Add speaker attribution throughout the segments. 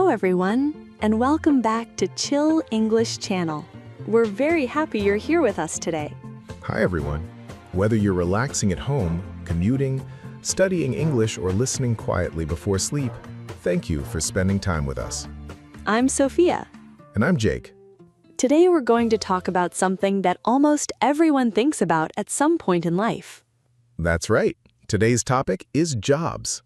Speaker 1: everyone, and welcome back to Chill English Channel. We're very happy you're here with us today.
Speaker 2: Hi everyone. Whether you're relaxing at home, commuting, studying English, or listening quietly before sleep, thank you for spending time with us.
Speaker 1: I'm Sophia.
Speaker 2: And I'm Jake.
Speaker 1: Today we're going to talk about something that almost everyone thinks about at some point in life.
Speaker 2: That's right. Today's topic is jobs.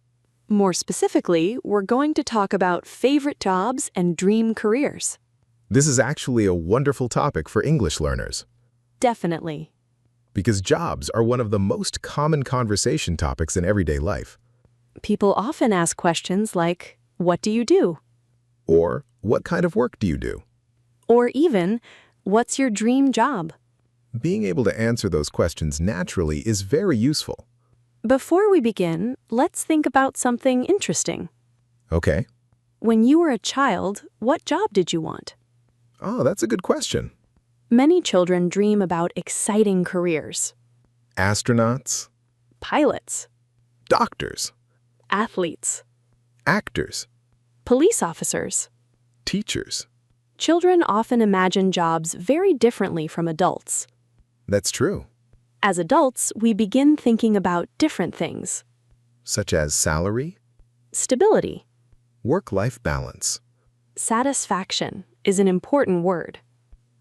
Speaker 1: More specifically, we're going to talk about favorite jobs and dream careers.
Speaker 2: This is actually a wonderful topic for English learners.
Speaker 1: Definitely.
Speaker 2: Because jobs are one of the most common conversation topics in everyday life.
Speaker 1: People often ask questions like, what do you do?
Speaker 2: Or, what kind of work do you do?
Speaker 1: Or even, what's your dream job?
Speaker 2: Being able to answer those questions naturally is very useful.
Speaker 1: Before we begin, let's think about something interesting.
Speaker 2: Okay.
Speaker 1: When you were a child, what job did you want?
Speaker 2: Oh, that's a good question.
Speaker 1: Many children dream about exciting careers.
Speaker 2: Astronauts,
Speaker 1: Pilots,
Speaker 2: doctors,
Speaker 1: athletes,
Speaker 2: actors,
Speaker 1: police officers.
Speaker 2: teachers.
Speaker 1: Children often imagine jobs very differently from adults.
Speaker 2: That's true.
Speaker 1: As adults, we begin thinking about different things.
Speaker 2: Such as salary,
Speaker 1: Stability,
Speaker 2: work-life balance.
Speaker 1: satisfaction is an important word.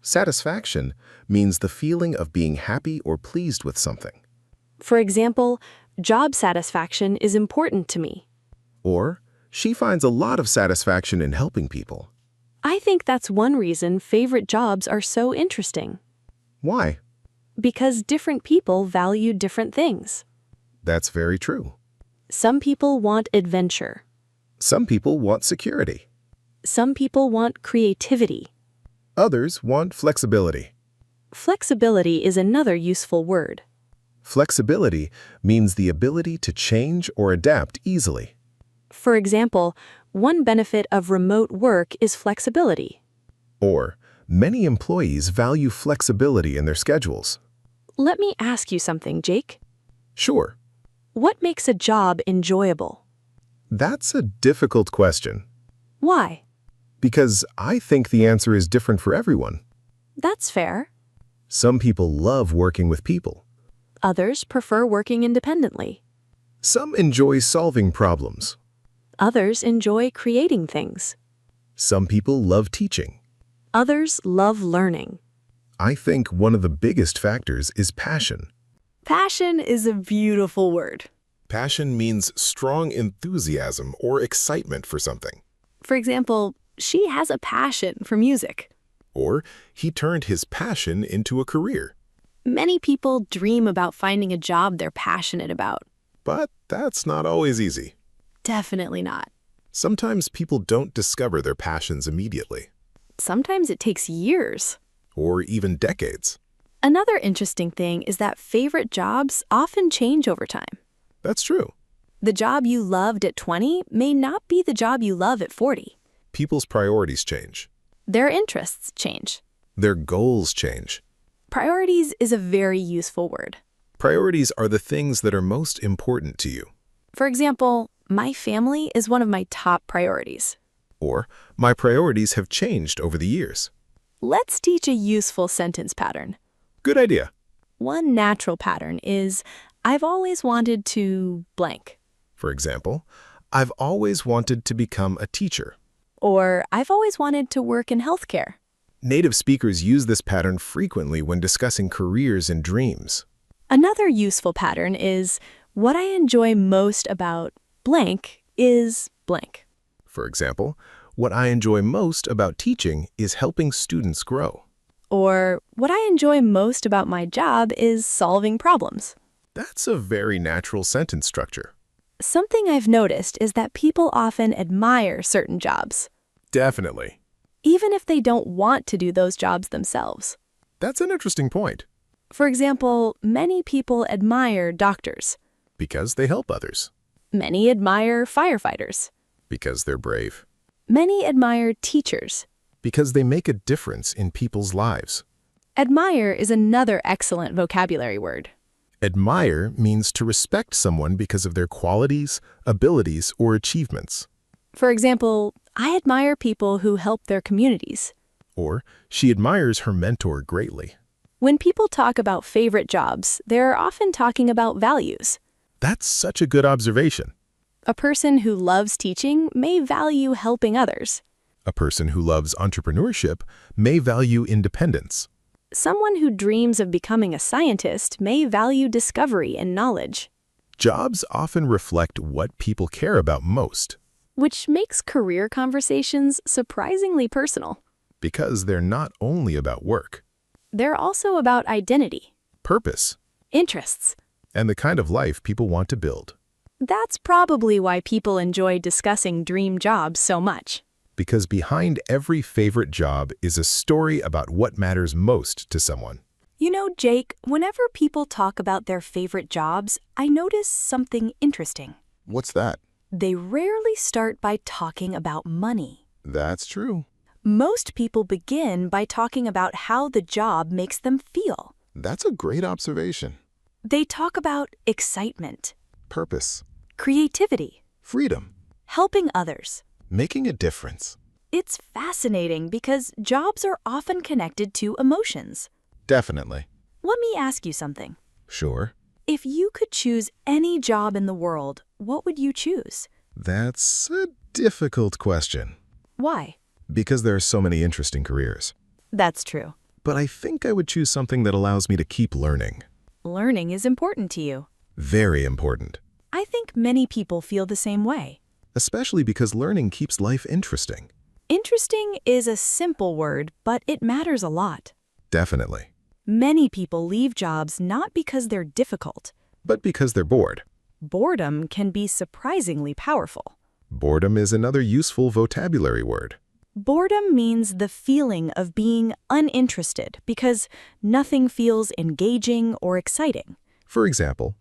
Speaker 2: Satisfaction means the feeling of being happy or pleased with something.
Speaker 1: For example, job satisfaction is important to me.
Speaker 2: Or, she finds a lot of satisfaction in helping people.
Speaker 1: I think that's one reason favorite jobs are so interesting.
Speaker 2: Why?
Speaker 1: Because different people value different things.
Speaker 2: That's very true.
Speaker 1: Some people want adventure.
Speaker 2: Some people want security.
Speaker 1: Some people want creativity.
Speaker 2: Others want flexibility.
Speaker 1: Flexibility is another useful word.
Speaker 2: Flexibility means the ability to change or adapt easily.
Speaker 1: For example, one benefit of remote work is flexibility.
Speaker 2: Or, many employees value flexibility in their schedules.
Speaker 1: Let me ask you something, Jake.
Speaker 2: Sure,
Speaker 1: What makes a job enjoyable?
Speaker 2: that's a difficult question.
Speaker 1: Why?
Speaker 2: Because I think the answer is different for everyone.
Speaker 1: That's fair.
Speaker 2: Some people love working with people.
Speaker 1: Others prefer working independently.
Speaker 2: Some enjoy solving problems.
Speaker 1: Others enjoy creating things.
Speaker 2: Some people love teaching.
Speaker 1: Others love learning.
Speaker 2: I think one of the biggest factors is passion.
Speaker 1: Passion is a beautiful word.
Speaker 2: Passion means strong enthusiasm or excitement for something.
Speaker 1: For example, she has a passion for music.
Speaker 2: Or, he turned his passion into a career.
Speaker 1: Many people dream about finding a job they're passionate about.
Speaker 2: But that's not always easy.
Speaker 1: Definitely not.
Speaker 2: Sometimes people don't discover their passions immediately,
Speaker 1: Sometimes it takes years.
Speaker 2: or even decades.
Speaker 1: Another interesting thing is that favorite jobs often change over time.
Speaker 2: That's true.
Speaker 1: The job you loved at 20 may not be the job you love at 40.
Speaker 2: People's priorities change.
Speaker 1: Their interests change.
Speaker 2: Their goals change.
Speaker 1: Priorities is a very useful word.
Speaker 2: Priorities are the things that are most important to you.
Speaker 1: For example, my family is one of my top priorities.
Speaker 2: Or, my priorities have changed over the years.
Speaker 1: Let's teach a useful sentence pattern.
Speaker 2: Good idea.
Speaker 1: One natural pattern is, I've always wanted to blank.
Speaker 2: For example, I've always wanted to become a teacher.
Speaker 1: Or, I've always wanted to work in healthcare.
Speaker 2: Native speakers use this pattern frequently when discussing careers and dreams.
Speaker 1: Another useful pattern is, what I enjoy most about blank is blank.
Speaker 2: For example, what I enjoy most about teaching is helping students grow.
Speaker 1: Or, what I enjoy most about my job is solving problems.
Speaker 2: That's a very natural sentence structure.
Speaker 1: Something I've noticed is that people often admire certain jobs,
Speaker 2: Definitely.
Speaker 1: even if they don't want to do those jobs themselves.
Speaker 2: That's an interesting point.
Speaker 1: For example, many people admire doctors.
Speaker 2: Because they help others.
Speaker 1: Many admire firefighters.
Speaker 2: Because they're brave.
Speaker 1: Many admire teachers.
Speaker 2: Because they make a difference in people's lives.
Speaker 1: Admire is another excellent vocabulary word.
Speaker 2: Admire means to respect someone because of their qualities, abilities, or achievements.
Speaker 1: For example, I admire people who help their communities.
Speaker 2: Or, she admires her mentor greatly.
Speaker 1: When people talk about favorite jobs, they're often talking about values.
Speaker 2: That's such a good observation.
Speaker 1: A person who loves teaching may value helping others.
Speaker 2: A person who loves entrepreneurship may value independence.
Speaker 1: Someone who dreams of becoming a scientist may value discovery and knowledge,
Speaker 2: Jobs often reflect what people care about most
Speaker 1: which makes career conversations surprisingly personal.
Speaker 2: because they're not only about work,
Speaker 1: They're also about identity,
Speaker 2: purpose,
Speaker 1: interests.
Speaker 2: and the kind of life people want to build.
Speaker 1: That's probably why people enjoy discussing dream jobs so much.
Speaker 2: Because behind every favorite job is a story about what matters most to someone.
Speaker 1: You know, Jake, whenever people talk about their favorite jobs, I notice something interesting.
Speaker 2: What's that?
Speaker 1: They rarely start by talking about money.
Speaker 2: That's true.
Speaker 1: Most people begin by talking about how the job makes them feel.
Speaker 2: That's a great observation.
Speaker 1: They talk about excitement,
Speaker 2: Purpose,
Speaker 1: creativity,
Speaker 2: freedom,
Speaker 1: helping others.
Speaker 2: making a difference.
Speaker 1: It's fascinating because jobs are often connected to emotions.
Speaker 2: Definitely.
Speaker 1: Let me ask you something.
Speaker 2: Sure.
Speaker 1: If you could choose any job in the world, what would you choose?
Speaker 2: That's a difficult question.
Speaker 1: Why?
Speaker 2: Because there are so many interesting careers.
Speaker 1: That's true.
Speaker 2: But I think I would choose something that allows me to keep learning.
Speaker 1: Learning is important to you.
Speaker 2: Very important.
Speaker 1: I think many people feel the same way.
Speaker 2: Especially because learning keeps life interesting.
Speaker 1: Interesting is a simple word, but it matters a lot.
Speaker 2: Definitely.
Speaker 1: Many people leave jobs not because they're difficult.
Speaker 2: But because they're bored.
Speaker 1: Boredom can be surprisingly powerful.
Speaker 2: Boredom is another useful vocabulary word.
Speaker 1: Boredom means the feeling of being uninterested because nothing feels engaging or exciting.
Speaker 2: For example,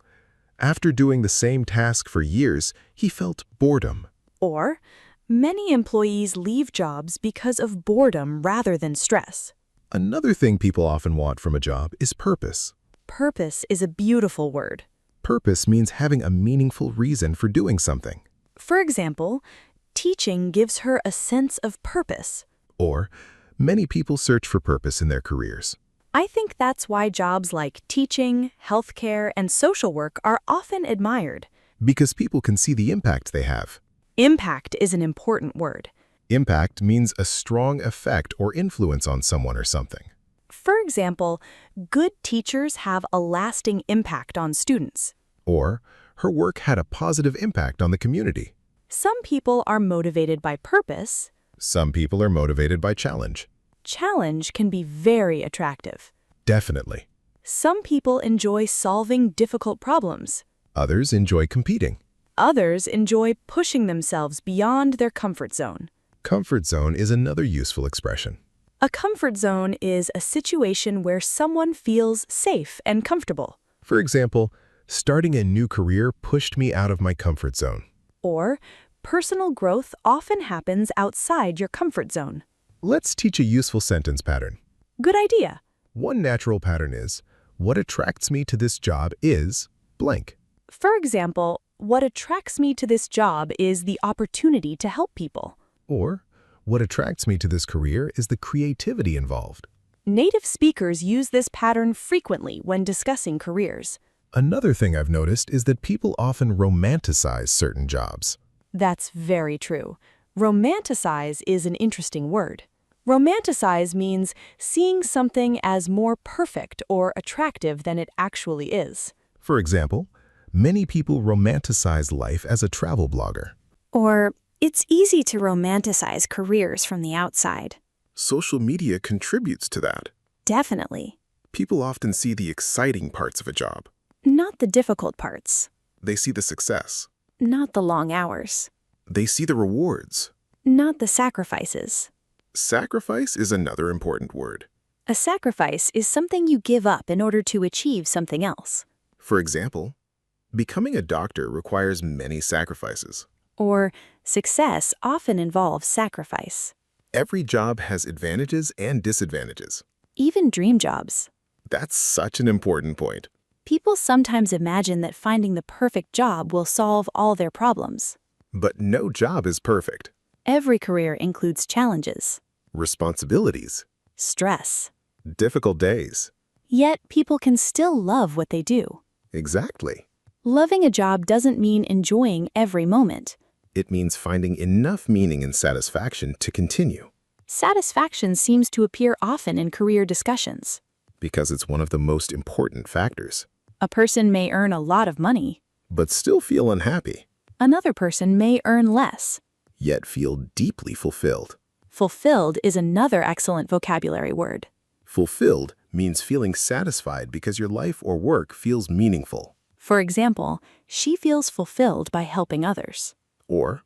Speaker 2: after doing the same task for years, he felt boredom.
Speaker 1: Or, many employees leave jobs because of boredom rather than stress.
Speaker 2: Another thing people often want from a job is purpose.
Speaker 1: Purpose is a beautiful word.
Speaker 2: Purpose means having a meaningful reason for doing something.
Speaker 1: For example, teaching gives her a sense of purpose.
Speaker 2: Or, many people search for purpose in their careers.
Speaker 1: I think that's why jobs like teaching, healthcare, and social work are often admired.
Speaker 2: Because people can see the impact they have.
Speaker 1: Impact is an important word.
Speaker 2: Impact means a strong effect or influence on someone or something.
Speaker 1: For example, good teachers have a lasting impact on students.
Speaker 2: Or, her work had a positive impact on the community.
Speaker 1: Some people are motivated by purpose.
Speaker 2: Some people are motivated by challenge.
Speaker 1: Challenge can be very attractive.
Speaker 2: Definitely.
Speaker 1: Some people enjoy solving difficult problems.
Speaker 2: Others enjoy competing.
Speaker 1: Others enjoy pushing themselves beyond their comfort zone.
Speaker 2: Comfort zone is another useful expression.
Speaker 1: A comfort zone is a situation where someone feels safe and comfortable.
Speaker 2: For example, starting a new career pushed me out of my comfort zone.
Speaker 1: Or, personal growth often happens outside your comfort zone.
Speaker 2: Let's teach a useful sentence pattern.
Speaker 1: Good idea.
Speaker 2: One natural pattern is, what attracts me to this job is blank.
Speaker 1: For example, what attracts me to this job is the opportunity to help people.
Speaker 2: Or, what attracts me to this career is the creativity involved.
Speaker 1: Native speakers use this pattern frequently when discussing careers.
Speaker 2: Another thing I've noticed is that people often romanticize certain jobs.
Speaker 1: That's very true. Romanticize is an interesting word. Romanticize means seeing something as more perfect or attractive than it actually is.
Speaker 2: For example, many people romanticize life as a travel blogger.
Speaker 3: Or, it's easy to romanticize careers from the outside.
Speaker 2: Social media contributes to that.
Speaker 3: Definitely.
Speaker 2: People often see the exciting parts of a job.
Speaker 3: Not the difficult parts.
Speaker 2: They see the success.
Speaker 3: Not the long hours.
Speaker 2: They see the rewards.
Speaker 3: Not the sacrifices.
Speaker 2: Sacrifice is another important word.
Speaker 1: A sacrifice is something you give up in order to achieve something else.
Speaker 2: For example, becoming a doctor requires many sacrifices.
Speaker 1: Or, success often involves sacrifice.
Speaker 2: Every job has advantages and disadvantages.
Speaker 1: Even dream jobs.
Speaker 2: That's such an important point.
Speaker 1: People sometimes imagine that finding the perfect job will solve all their problems.
Speaker 2: But no job is perfect.
Speaker 3: Every career includes challenges,
Speaker 2: Responsibilities.
Speaker 3: stress.
Speaker 2: Difficult days.
Speaker 3: Yet people can still love what they do.
Speaker 2: Exactly.
Speaker 3: Loving a job doesn't mean enjoying every moment.
Speaker 2: It means finding enough meaning and satisfaction to continue,
Speaker 3: Satisfaction seems to appear often in career discussions.
Speaker 2: because it's one of the most important factors.
Speaker 3: A person may earn a lot of money.
Speaker 2: But still feel unhappy,
Speaker 3: Another person may earn less.
Speaker 2: yet feel deeply fulfilled.
Speaker 3: Fulfilled is another excellent vocabulary word.
Speaker 2: Fulfilled means feeling satisfied because your life or work feels meaningful.
Speaker 3: For example, she feels fulfilled by helping others.
Speaker 2: Or,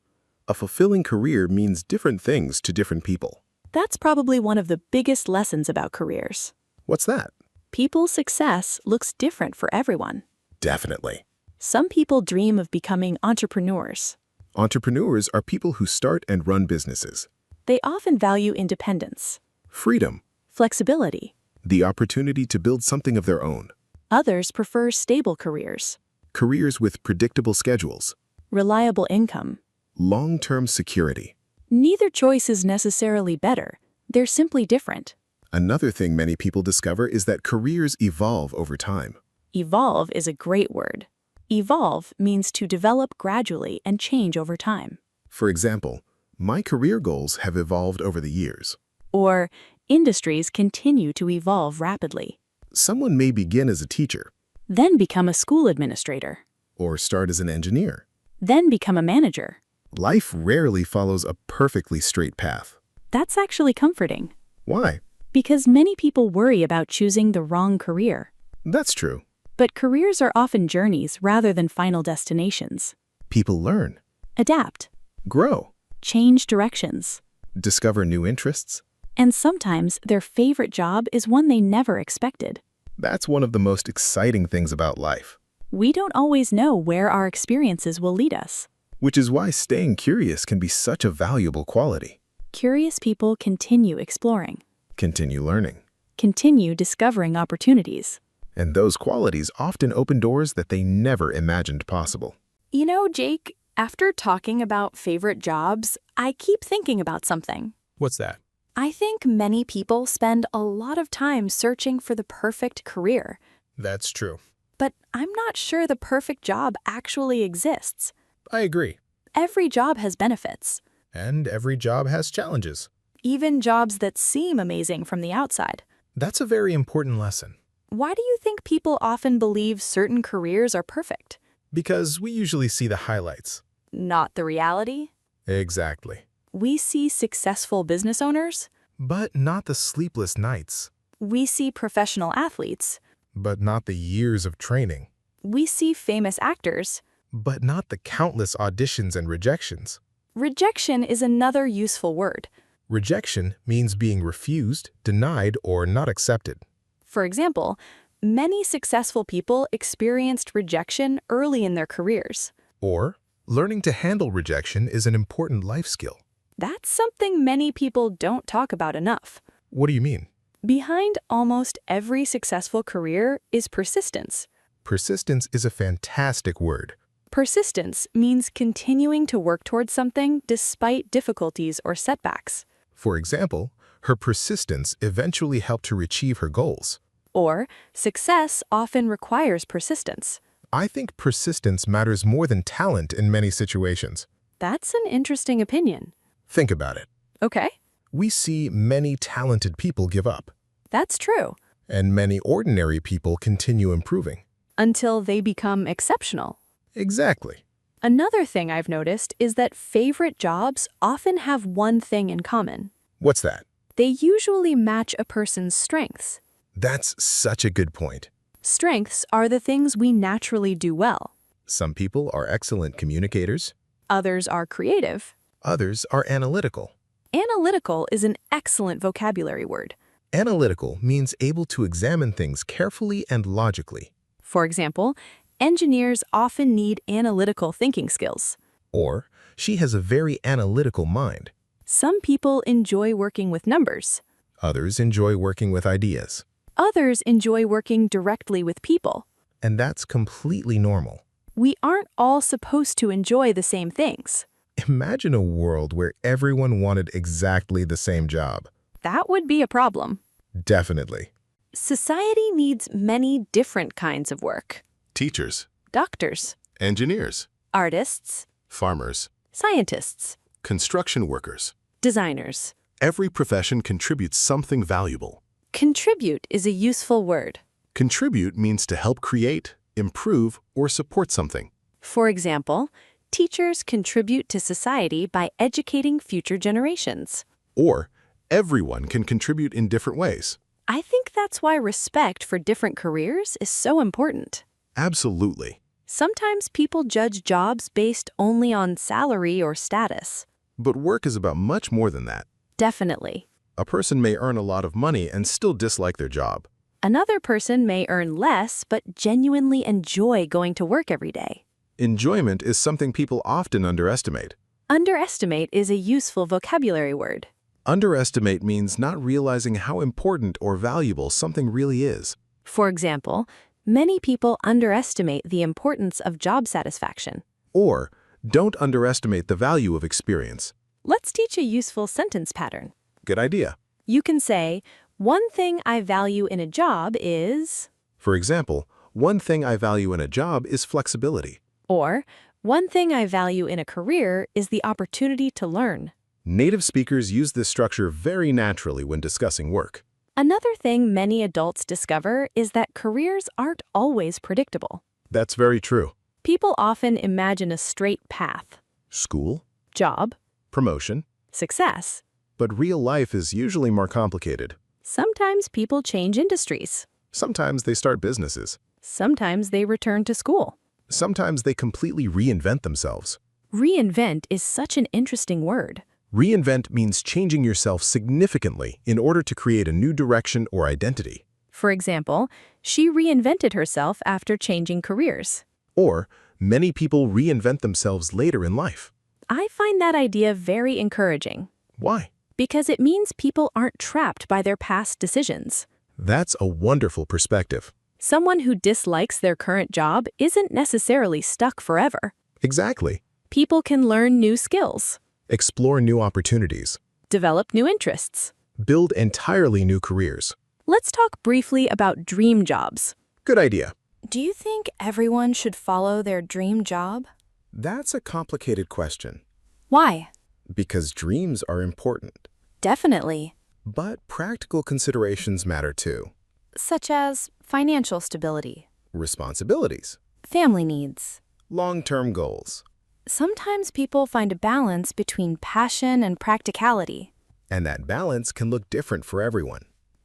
Speaker 2: a fulfilling career means different things to different people.
Speaker 3: That's probably one of the biggest lessons about careers.
Speaker 2: What's that?
Speaker 3: People's success looks different for everyone.
Speaker 2: Definitely.
Speaker 3: Some people dream of becoming entrepreneurs.
Speaker 2: Entrepreneurs are people who start and run businesses.
Speaker 3: They often value independence,
Speaker 2: Freedom,
Speaker 3: flexibility.
Speaker 2: the opportunity to build something of their own.
Speaker 3: Others prefer stable careers,
Speaker 2: Careers with predictable schedules.
Speaker 3: reliable income.
Speaker 2: Long-term security.
Speaker 3: Neither choice is necessarily better. They're simply different.
Speaker 2: Another thing many people discover is that careers evolve over time.
Speaker 3: Evolve is a great word. Evolve means to develop gradually and change over time.
Speaker 2: For example, my career goals have evolved over the years.
Speaker 3: Or, industries continue to evolve rapidly.
Speaker 2: Someone may begin as a teacher,
Speaker 3: Then become a school administrator.
Speaker 2: or start as an engineer.
Speaker 3: Then become a manager.
Speaker 2: Life rarely follows a perfectly straight path.
Speaker 3: That's actually comforting.
Speaker 2: Why?
Speaker 3: Because many people worry about choosing the wrong career.
Speaker 2: That's true.
Speaker 3: But careers are often journeys rather than final destinations.
Speaker 2: People learn,
Speaker 3: Adapt,
Speaker 2: grow,
Speaker 3: change directions.
Speaker 2: discover new interests.
Speaker 3: And sometimes their favorite job is one they never expected.
Speaker 2: That's one of the most exciting things about life,
Speaker 3: We don't always know where our experiences will lead us.
Speaker 2: which is why staying curious can be such a valuable quality.
Speaker 3: Curious people continue exploring,
Speaker 2: Continue learning.
Speaker 3: continue discovering opportunities.
Speaker 2: And those qualities often open doors that they never imagined possible.
Speaker 1: You know, Jake, after talking about favorite jobs, I keep thinking about something.
Speaker 4: What's that?
Speaker 1: I think many people spend a lot of time searching for the perfect career,
Speaker 4: That's true.
Speaker 1: but I'm not sure the perfect job actually exists.
Speaker 4: I agree.
Speaker 1: Every job has benefits,
Speaker 4: And every job has challenges.
Speaker 1: even jobs that seem amazing from the outside.
Speaker 4: That's a very important lesson.
Speaker 1: Why do you think people often believe certain careers are perfect?
Speaker 4: Because we usually see the highlights.
Speaker 1: Not the reality?
Speaker 4: Exactly.
Speaker 1: We see successful business owners.
Speaker 4: But not the sleepless nights.
Speaker 1: We see professional athletes.
Speaker 4: But not the years of training.
Speaker 1: We see famous actors.
Speaker 4: But not the countless auditions and rejections.
Speaker 1: Rejection is another useful word.
Speaker 4: Rejection means being refused, denied, or not accepted.
Speaker 1: For example, many successful people experienced rejection early in their careers.
Speaker 4: Or, learning to handle rejection is an important life skill.
Speaker 1: That's something many people don't talk about enough.
Speaker 4: What do you mean?
Speaker 1: Behind almost every successful career is persistence.
Speaker 4: Persistence is a fantastic word.
Speaker 1: Persistence means continuing to work towards something despite difficulties or setbacks.
Speaker 4: For example, her persistence eventually helped her achieve her goals.
Speaker 1: Or, success often requires persistence.
Speaker 4: I think persistence matters more than talent in many situations.
Speaker 1: That's an interesting opinion.
Speaker 4: Think about it.
Speaker 1: Okay,
Speaker 4: We see many talented people give up,
Speaker 1: that's true.
Speaker 4: and many ordinary people continue improving.
Speaker 1: Until they become exceptional.
Speaker 4: Exactly.
Speaker 1: Another thing I've noticed is that favorite jobs often have one thing in common.
Speaker 4: What's that?
Speaker 1: They usually match a person's strengths.
Speaker 4: That's such a good point.
Speaker 1: Strengths are the things we naturally do well.
Speaker 4: Some people are excellent communicators.
Speaker 1: Others are creative.
Speaker 4: Others are analytical.
Speaker 1: Analytical is an excellent vocabulary word.
Speaker 4: Analytical means able to examine things carefully and logically.
Speaker 1: For example, engineers often need analytical thinking skills.
Speaker 4: Or, she has a very analytical mind.
Speaker 1: Some people enjoy working with numbers.
Speaker 4: Others enjoy working with ideas.
Speaker 1: Others enjoy working directly with people.
Speaker 4: And that's completely normal.
Speaker 1: We aren't all supposed to enjoy the same things.
Speaker 4: Imagine a world where everyone wanted exactly the same job.
Speaker 3: That would be a problem.
Speaker 4: Definitely.
Speaker 3: Society needs many different kinds of work.
Speaker 5: Teachers,
Speaker 3: Doctors,
Speaker 5: engineers,
Speaker 3: artists,
Speaker 5: farmers,
Speaker 3: scientists,
Speaker 5: construction workers.
Speaker 3: designers.
Speaker 5: Every profession contributes something valuable.
Speaker 3: Contribute is a useful word.
Speaker 5: Contribute means to help create, improve, or support something.
Speaker 3: For example, teachers contribute to society by educating future generations.
Speaker 5: Or everyone can contribute in different ways.
Speaker 3: I think that's why respect for different careers is so important.
Speaker 5: Absolutely.
Speaker 3: Sometimes people judge jobs based only on salary or status.
Speaker 5: But work is about much more than that.
Speaker 3: Definitely.
Speaker 5: A person may earn a lot of money and still dislike their job.
Speaker 3: Another person may earn less but genuinely enjoy going to work every day.
Speaker 5: Enjoyment is something people often underestimate.
Speaker 3: Underestimate is a useful vocabulary word.
Speaker 5: Underestimate means not realizing how important or valuable something really is.
Speaker 3: For example, many people underestimate the importance of job satisfaction.
Speaker 5: Or don't underestimate the value of experience.
Speaker 3: Let's teach a useful sentence pattern.
Speaker 5: Good idea.
Speaker 3: You can say, one thing I value in a job is,
Speaker 5: For example, one thing I value in a job is flexibility.
Speaker 3: or one thing I value in a career is the opportunity to learn.
Speaker 5: Native speakers use this structure very naturally when discussing work.
Speaker 3: Another thing many adults discover is that careers aren't always predictable.
Speaker 5: That's very true.
Speaker 3: People often imagine a straight path,
Speaker 5: School,
Speaker 3: job,
Speaker 5: promotion,
Speaker 3: success.
Speaker 5: but real life is usually more complicated.
Speaker 3: Sometimes people change industries.
Speaker 5: Sometimes they start businesses.
Speaker 3: Sometimes they return to school.
Speaker 5: Sometimes they completely reinvent themselves.
Speaker 3: Reinvent is such an interesting word.
Speaker 5: Reinvent means changing yourself significantly in order to create a new direction or identity.
Speaker 3: For example, she reinvented herself after changing careers.
Speaker 5: Or many people reinvent themselves later in life.
Speaker 3: I find that idea very encouraging
Speaker 5: Why?
Speaker 3: because it means people aren't trapped by their past decisions.
Speaker 5: That's a wonderful perspective.
Speaker 3: Someone who dislikes their current job isn't necessarily stuck forever.
Speaker 5: Exactly.
Speaker 3: People can learn new skills,
Speaker 5: Explore new opportunities.
Speaker 3: develop new interests.
Speaker 5: Build entirely new careers.
Speaker 3: Let's talk briefly about dream jobs.
Speaker 5: Good idea.
Speaker 1: Do you think everyone should follow their dream job?
Speaker 4: That's a complicated question,
Speaker 1: Why?
Speaker 4: because dreams are important.
Speaker 1: Definitely.
Speaker 4: But practical considerations matter too.
Speaker 1: Such as financial stability,
Speaker 4: Responsibilities,
Speaker 1: family needs.
Speaker 4: long-term goals,
Speaker 1: Sometimes people find a balance between passion and practicality.
Speaker 4: and that balance can look different for everyone.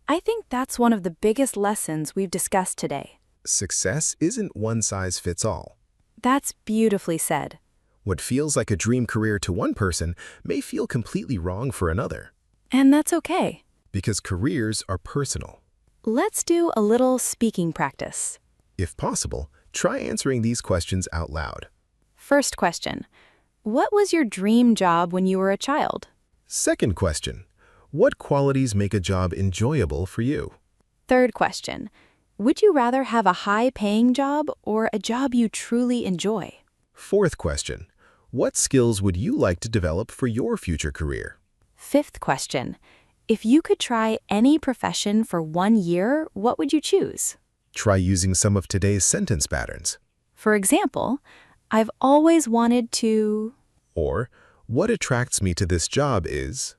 Speaker 1: I think that's one of the biggest lessons we've discussed today.
Speaker 4: Success isn't one size fits all.
Speaker 1: That's beautifully said.
Speaker 4: What feels like a dream career to one person may feel completely wrong for another,
Speaker 1: And that's okay.
Speaker 4: because careers are personal.
Speaker 1: Let's do a little speaking practice.
Speaker 4: If possible, try answering these questions out loud.
Speaker 1: First question. What was your dream job when you were a child?
Speaker 4: Second question, what qualities make a job enjoyable for you?
Speaker 1: Third question. Would you rather have a high-paying job or a job you truly enjoy?
Speaker 4: Fourth question, what skills would you like to develop for your future career?
Speaker 1: Fifth question. If you could try any profession for 1 year, what would you choose?
Speaker 4: Try using some of today's sentence patterns.
Speaker 1: For example, I've always wanted to,
Speaker 4: Or, what attracts me to this job is...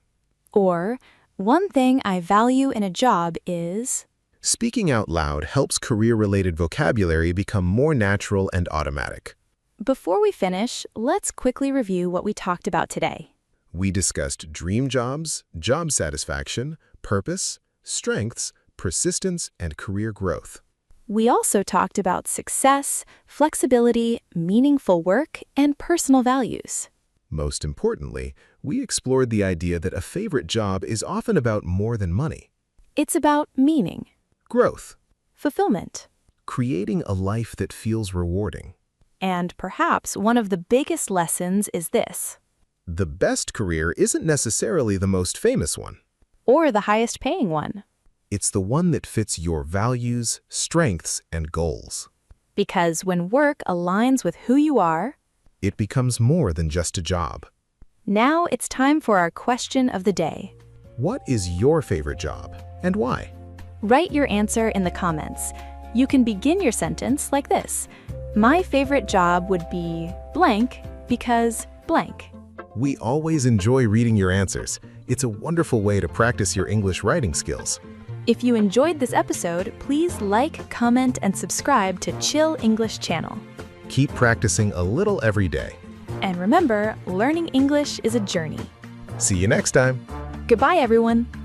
Speaker 1: or one thing I value in a job is.
Speaker 4: Speaking out loud helps career-related vocabulary become more natural and automatic.
Speaker 1: Before we finish, let's quickly review what we talked about today.
Speaker 4: We discussed dream jobs, job satisfaction, purpose, strengths, persistence, and career growth.
Speaker 1: We also talked about success, flexibility, meaningful work, and personal values.
Speaker 4: Most importantly, we explored the idea that a favorite job is often about more than money.
Speaker 1: It's about meaning,
Speaker 4: Growth,
Speaker 1: fulfillment,
Speaker 4: creating a life that feels rewarding.
Speaker 1: and perhaps one of the biggest lessons is this,
Speaker 4: The best career isn't necessarily the most famous one.
Speaker 1: or the highest paying one,
Speaker 4: It's the one that fits your values, strengths, and goals.
Speaker 1: because when work aligns with who you are,
Speaker 4: It becomes more than just a job.
Speaker 1: Now it's time for our question of the day.
Speaker 4: What is your favorite job and why?
Speaker 1: Write your answer in the comments. You can begin your sentence like this. My favorite job would be blank because blank.
Speaker 4: We always enjoy reading your answers. It's a wonderful way to practice your English writing skills.
Speaker 1: If you enjoyed this episode, please like, comment, and subscribe to Chill English channel.
Speaker 4: Keep practicing a little every day.
Speaker 1: And remember, learning English is a journey.
Speaker 4: See you next time.
Speaker 1: Goodbye, everyone.